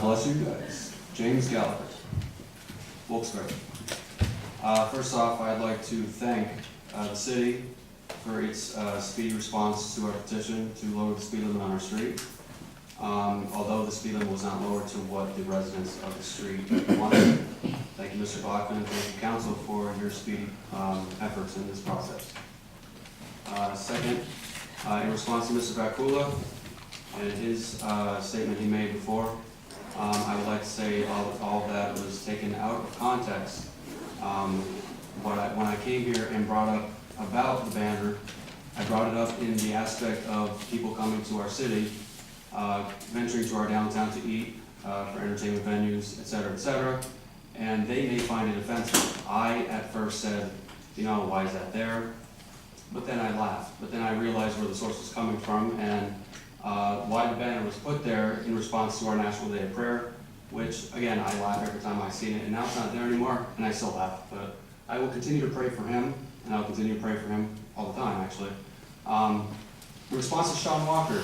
God bless you guys. James Gallaghar, Wilkes Barre. First off, I'd like to thank the city for its speedy response to our petition to lower the speed limit on our street. Although the speed limit was not lowered to what the residents of the street wanted. Thank you, Mr. Bachman, and thank you, Council, for your speedy efforts in this process. Second, in response to Mr. Bakula and his statement he made before, I would like to say all of that was taken out of context. When I came here and brought up about the banner, I brought it up in the aspect of people coming to our city, venturing to our downtown to eat, for entertainment venues, et cetera, and they may find it offensive. I at first said, you know, why is that there? But then I laughed. But then I realized where the source was coming from and why the banner was put there in response to our National Day of Prayer, which, again, I laugh every time I see it, and now it's not there anymore, and I still laugh. But I will continue to pray for him, and I'll continue to pray for him all the time, actually. In response to Sean Walker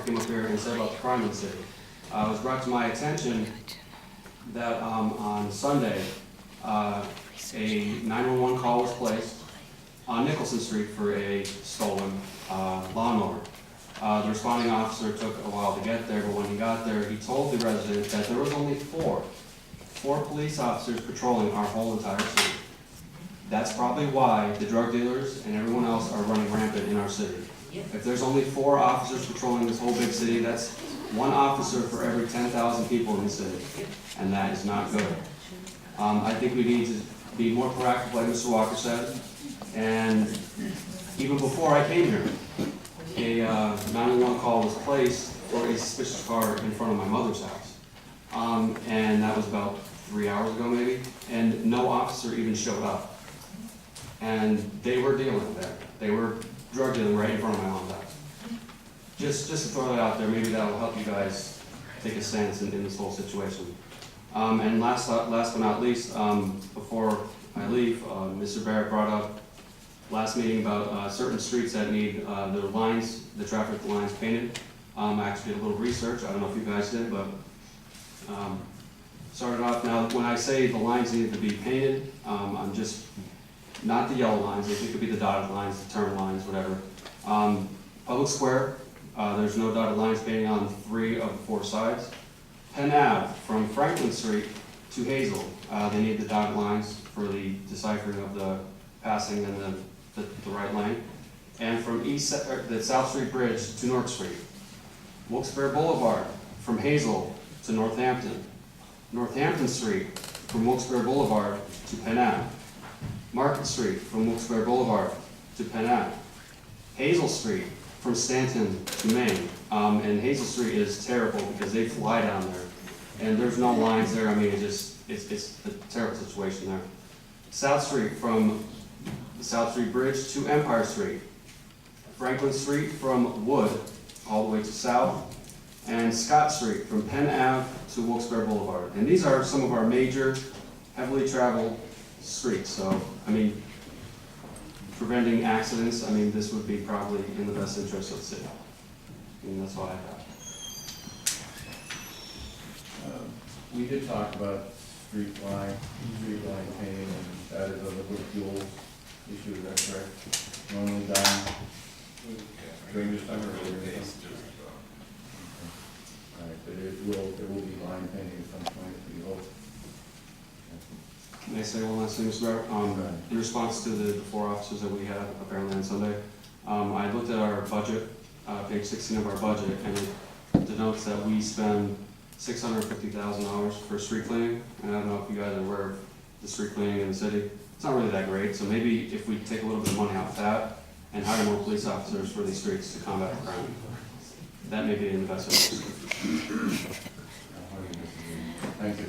came up here and said about the crime in the city. It was brought to my attention that on Sunday, a 911 call was placed on Nicholson Street for a stolen lawnmower. The responding officer took a while to get there, but when he got there, he told the resident that there was only four police officers patrolling our whole entire city. That's probably why the drug dealers and everyone else are running rampant in our city. If there's only 4 officers patrolling this whole big city, that's 1 officer for every 10,000 people in the city, and that is not good. I think we need to be more proactive, like Mr. Walker said, and even before I came here, a 911 call was placed for a suspicious car in front of my mother's house, and that was about 3 hours ago maybe, and no officer even showed up. And they were dealing there. They were drug dealing right in front of my mom's house. Just to throw that out there, maybe that will help you guys take a stance in this whole situation. And last but not least, before I leave, Mr. Barrett brought up last meeting about certain streets that need the traffic lines painted. I actually did a little research. I don't know if you guys did, but started off. Now, when I say the lines need to be painted, I'm just not the yellow lines. It could be the dotted lines, the turn lines, whatever. Public Square, there's no dotted lines painting on 3 of the 4 sides. Penn Ave, from Franklin Street to Hazel, they need the dotted lines for the deciphering of the passing and the right lane. And from the South Street Bridge to North Street. Wilkes Barre Boulevard, from Hazel to Northampton. Northampton Street, from Wilkes Barre Boulevard to Penn Ave. Market Street, from Wilkes Barre Boulevard to Penn Ave. Hazel Street, from Stanton to Maine. And Hazel Street is terrible because they fly down there. And there's no lines there. I mean, it's a terrible situation there. South Street, from the South Street Bridge to Empire Street. Franklin Street, from Wood all the way to South. And Scott Street, from Penn Ave to Wilkes Barre Boulevard. And these are some of our major, heavily traveled streets. So, I mean, preventing accidents, I mean, this would be probably in the best interest of the city. And that's all I have. We did talk about street line painting, and that is a liquid fuels issue, is that correct? Normally done during this time or later? All right, but there will be line painting at some point, we hope. Can I say one last thing, Mr. Barrett? In response to the 4 officers that we had apparently on Sunday, I looked at our budget, page 16 of our budget, and it denotes that we spend $650,000 for street cleaning. And I don't know if you guys are aware of the street cleaning in the city. It's not really that great, so maybe if we take a little bit of money out of that and hire more police officers for these streets to combat crime, that may be in the best interest. Thank you.